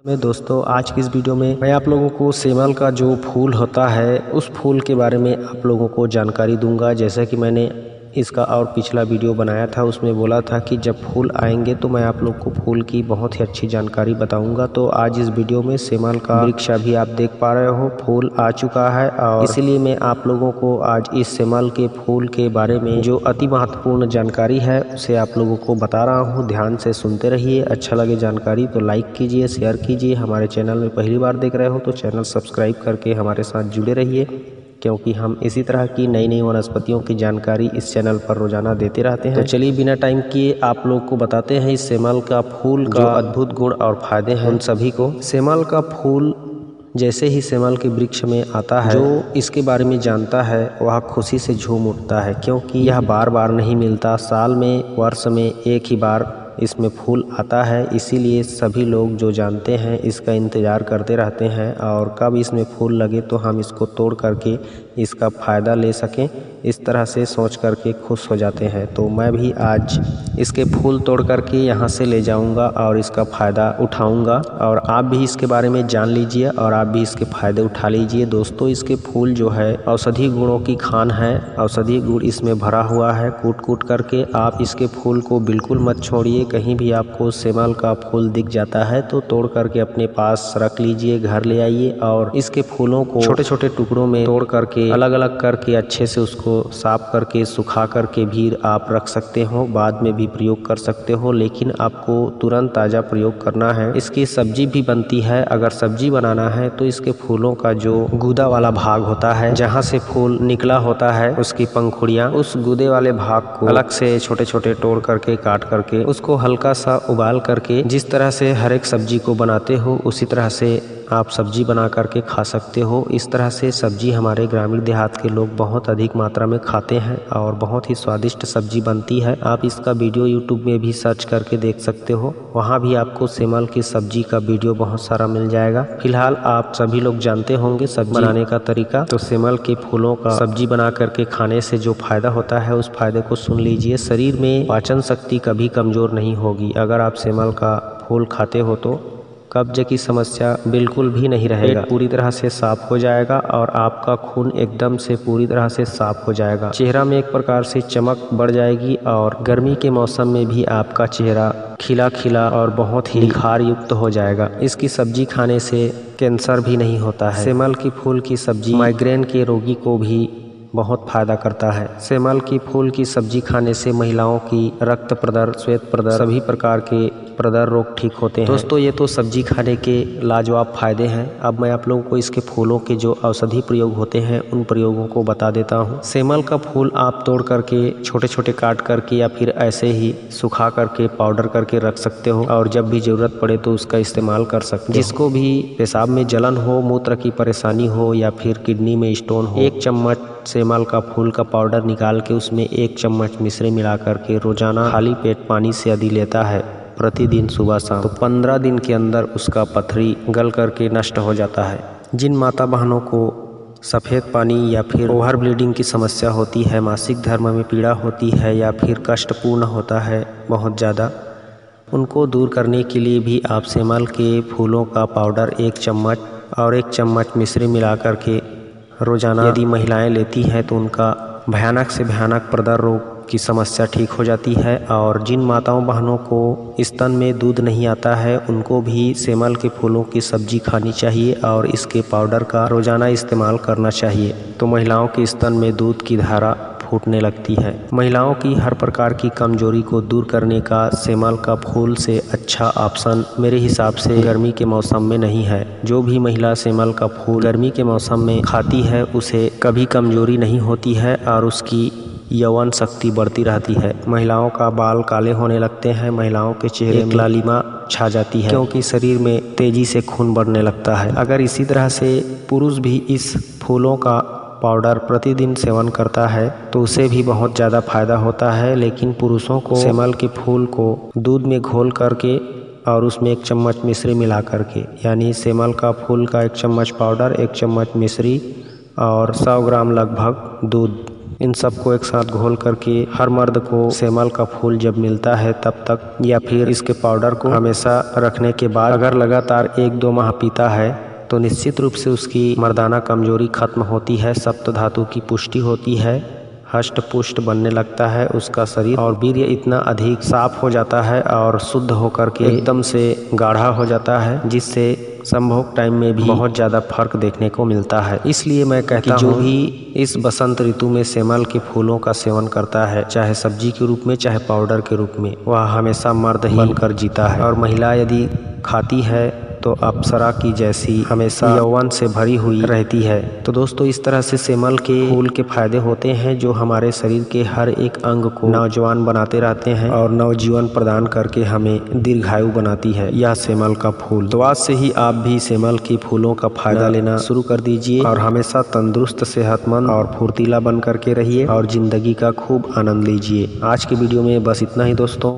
दोस्तों आज की इस वीडियो में मैं आप लोगों को सेमल का जो फूल होता है उस फूल के बारे में आप लोगों को जानकारी दूंगा। जैसा कि मैंने इसका और पिछला वीडियो बनाया था उसमें बोला था कि जब फूल आएंगे तो मैं आप लोग को फूल की बहुत ही अच्छी जानकारी बताऊंगा। तो आज इस वीडियो में सेमल का वृक्ष अभी आप देख पा रहे हो फूल आ चुका है और इसीलिए मैं आप लोगों को आज इस सेमल के फूल के बारे में जो अति महत्वपूर्ण जानकारी है उसे आप लोगों को बता रहा हूँ। ध्यान से सुनते रहिए। अच्छा लगे जानकारी तो लाइक कीजिए, शेयर कीजिए। हमारे चैनल में पहली बार देख रहे हो तो चैनल सब्सक्राइब करके हमारे साथ जुड़े रहिए, क्योंकि हम इसी तरह की नई नई वनस्पतियों की जानकारी इस चैनल पर रोजाना देते रहते हैं। तो चलिए बिना टाइम किए आप लोग को बताते हैं इस सेमल का फूल का अद्भुत गुण और फायदे हैं उन सभी को। सेमल का फूल जैसे ही सेमल के वृक्ष में आता है, जो इसके बारे में जानता है वह खुशी से झूम उठता है, क्योंकि यह बार बार नहीं मिलता। साल में, वर्ष में एक ही बार इसमें फूल आता है। इसीलिए सभी लोग जो जानते हैं इसका इंतज़ार करते रहते हैं और कब इसमें फूल लगे तो हम इसको तोड़ करके इसका फ़ायदा ले सकें, इस तरह से सोच करके खुश हो जाते हैं। तो मैं भी आज इसके फूल तोड़ करके यहाँ से ले जाऊँगा और इसका फ़ायदा उठाऊँगा और आप भी इसके बारे में जान लीजिए और आप भी इसके फ़ायदे उठा लीजिए। दोस्तों इसके फूल जो है औषधि गुणों की खान है, औषधि गुण इसमें भरा हुआ है। कूट कूट करके आप इसके फूल को बिल्कुल मत छोड़िए। कहीं भी आपको सेमल का फूल दिख जाता है तो तोड़ करके अपने पास रख लीजिए, घर ले आइए और इसके फूलों को छोटे छोटे टुकड़ों में तोड़ करके अलग अलग करके अच्छे से उसको साफ करके सुखा करके भी आप रख सकते हो, बाद में भी प्रयोग कर सकते हो, लेकिन आपको तुरंत ताज़ा प्रयोग करना है। इसकी सब्जी भी बनती है। अगर सब्जी बनाना है तो इसके फूलों का जो गूदा वाला भाग होता है, जहाँ से फूल निकला होता है उसकी पंखुड़ियाँ, उस गूदे वाले भाग को अलग से छोटे छोटे तोड़ करके काट करके उसको हल्का सा उबाल करके जिस तरह से हर एक सब्जी को बनाते हो उसी तरह से आप सब्जी बना करके खा सकते हो। इस तरह से सब्जी हमारे ग्रामीण देहात के लोग बहुत अधिक मात्रा में खाते हैं और बहुत ही स्वादिष्ट सब्जी बनती है। आप इसका वीडियो यूट्यूब में भी सर्च करके देख सकते हो, वहाँ भी आपको सेमल की सब्जी का वीडियो बहुत सारा मिल जाएगा। फिलहाल आप सभी लोग जानते होंगे सब्जी बनाने का तरीका। तो सेमल के फूलों का सब्जी बना करके खाने से जो फायदा होता है उस फायदे को सुन लीजिए। शरीर में पाचन शक्ति कभी कमजोर नहीं होगी। अगर आप सेमल का फूल खाते हो तो कब्ज की समस्या बिल्कुल भी नहीं रहेगा, पूरी तरह से साफ हो जाएगा और आपका खून एकदम से पूरी तरह से साफ हो जाएगा। चेहरा में एक प्रकार से चमक बढ़ जाएगी और गर्मी के मौसम में भी आपका चेहरा खिला खिला और बहुत ही निखार युक्त हो जाएगा। इसकी सब्जी खाने से कैंसर भी नहीं होता है। सेमल की फूल की सब्जी माइग्रेन के रोगी को भी बहुत फायदा करता है। सेमल की फूल की सब्जी खाने से महिलाओं की रक्त प्रदर, श्वेत प्रदर, सभी प्रकार के प्रदर रोग ठीक होते हैं। दोस्तों ये तो सब्जी खाने के लाजवाब फायदे हैं। अब मैं आप लोगों को इसके फूलों के जो औषधि प्रयोग होते हैं उन प्रयोगों को बता देता हूँ। सेमल का फूल आप तोड़ करके छोटे छोटे काट करके या फिर ऐसे ही सुखा करके पाउडर करके रख सकते हो और जब भी ज़रूरत पड़े तो उसका इस्तेमाल कर सकते हो। जिसको भी पेशाब में जलन हो, मूत्र की परेशानी हो या फिर किडनी में स्टोन हो, 1 चम्मच सेमल का फूल का पाउडर निकाल के उसमें 1 चम्मच मिश्री मिला करके रोजाना खाली पेट पानी से यदि लेता है प्रतिदिन सुबह शाम, तो 15 दिन के अंदर उसका पथरी गल करके नष्ट हो जाता है। जिन माता बहनों को सफ़ेद पानी या फिर ओवर ब्लीडिंग की समस्या होती है, मासिक धर्म में पीड़ा होती है या फिर कष्टपूर्ण होता है बहुत ज़्यादा, उनको दूर करने के लिए भी आप सेमल के फूलों का पाउडर 1 चम्मच और 1 चम्मच मिश्री मिला करके रोजाना यदि महिलाएं लेती हैं तो उनका भयानक से भयानक प्रदर रोग की समस्या ठीक हो जाती है। और जिन माताओं बहनों को स्तन में दूध नहीं आता है उनको भी सेमल के फूलों की सब्जी खानी चाहिए और इसके पाउडर का रोजाना इस्तेमाल करना चाहिए, तो महिलाओं के स्तन में दूध की धारा फूटने लगती है। महिलाओं की हर प्रकार की कमजोरी को दूर करने का सेमल का फूल से अच्छा ऑप्शन मेरे हिसाब से गर्मी के मौसम में नहीं है। जो भी महिला सेमल का फूल गर्मी के मौसम में खाती है उसे कभी कमजोरी नहीं होती है और उसकी यौवन शक्ति बढ़ती रहती है। महिलाओं का बाल काले होने लगते हैं, महिलाओं के चेहरे में लालिमा छा जाती है, क्योंकि शरीर में तेजी से खून बढ़ने लगता है। अगर इसी तरह से पुरुष भी इस फूलों का पाउडर प्रतिदिन सेवन करता है तो उसे भी बहुत ज़्यादा फायदा होता है। लेकिन पुरुषों को सेमल के फूल को दूध में घोल करके और उसमें 1 चम्मच मिश्री मिला करके, यानी सेमल का फूल का 1 चम्मच पाउडर, 1 चम्मच मिश्री और 100 ग्राम लगभग दूध इन सबको एक साथ घोल करके हर मर्द को सेमल का फूल जब मिलता है तब तक या फिर इसके पाउडर को हमेशा रखने के बाद अगर लगातार 1-2 माह पीता है तो निश्चित रूप से उसकी मर्दाना कमजोरी खत्म होती है, सप्त धातु की पुष्टि होती है, हष्ट पुष्ट बनने लगता है उसका शरीर और वीर्य इतना अधिक साफ हो जाता है और शुद्ध होकर के एकदम से गाढ़ा हो जाता है, जिससे संभोग टाइम में भी बहुत ज़्यादा फर्क देखने को मिलता है। इसलिए मैं कहता हूँ जो भी इस बसंत ऋतु में सेमल के फूलों का सेवन करता है, चाहे सब्जी के रूप में चाहे पाउडर के रूप में, वह हमेशा मर्द ही बनकर जीता है। और महिला यदि खाती है तो अप्सरा की जैसी हमेशा यौवन से भरी हुई रहती है। तो दोस्तों इस तरह से सेमल के फूल के फायदे होते हैं जो हमारे शरीर के हर एक अंग को नौजवान बनाते रहते हैं और नवजीवन प्रदान करके हमें दीर्घायु बनाती है यह सेमल का फूल। तो आज से ही आप भी सेमल के फूलों का फायदा लेना शुरू कर दीजिए और हमेशा तंदुरुस्त, सेहतमंद और फुर्तीला बन करके रहिए और जिंदगी का खूब आनंद लीजिए। आज की वीडियो में बस इतना ही दोस्तों।